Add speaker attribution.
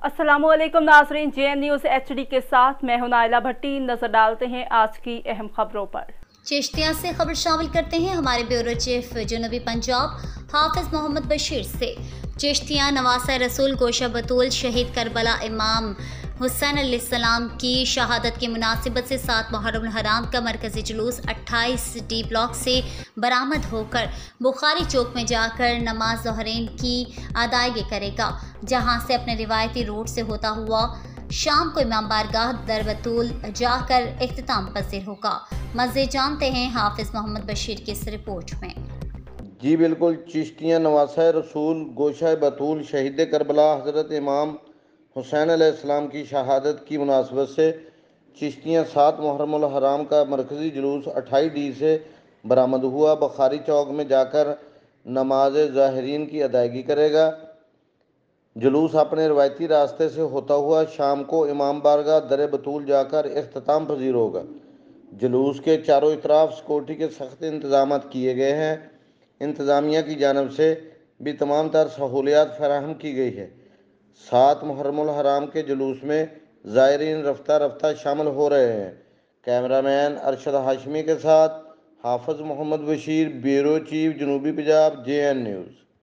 Speaker 1: अस्सलाम वालेकुम नाज़रीन, JN न्यूज़ HD के साथ मैं हूं नाइला भट्टी। नजर डालते हैं आज की अहम खबरों पर।
Speaker 2: चिश्तिया से खबर शामिल करते हैं हमारे ब्यूरो चीफ जनूबी पंजाब हाफिज मोहम्मद बशीर से। चिश्तिया नवासा रसूल गोशा बतूल शहीद करबला इमाम हुसैन अलैहिस्सलाम की शहादत की मुनासिबत से 7 मुहर्रम हराम का मरकजी जुलूस 28D ब्लॉक से बरामद होकर बुखारी चौक में जाकर नमाज ज़ोहरैन की अदायगी करेगा, जहां से अपने रिवायती रूट से होता हुआ शाम को इमाम बारगाह दरबतूल जाकर इख्तिताम पसीर होगा। मज़ीद जानते हैं हाफिज मोहम्मद बशीर की इस रिपोर्ट में।
Speaker 3: जी बिल्कुल, चिश्तिया नवासा रसूल गोशा बतूल शहीद करबला हज़रत इमाम हुसैन अलैहिस्सलाम की शहादत की मुनासबत से चिश्तिया 7 मुहर्रम हराम का मरकज़ी जुलूस 28D से बरामद हुआ बुखारी चौक में जाकर नमाज ज़ाहिरीन की अदायगी करेगा। जुलूस अपने रवायती रास्ते से होता हुआ शाम को इमाम बारगाह दर बतूल जाकर इख्तिताम पजीर होगा। जुलूस के चारों इतराफ सिक्योरिटी के सख्त इंतजाम किए गए हैं। इंतज़ामिया की जानब से भी तमाम तर सहूलियात फराहम की गई है। 7 मुहर्रम हराम के जुलूस में ज़ायरीन रफ्ता रफ्ता शामिल हो रहे हैं। कैमरामैन अरशद हाशमी के साथ हाफिज मोहम्मद बशीर, ब्यूरो चीफ जनूबी पंजाब, JN न्यूज़।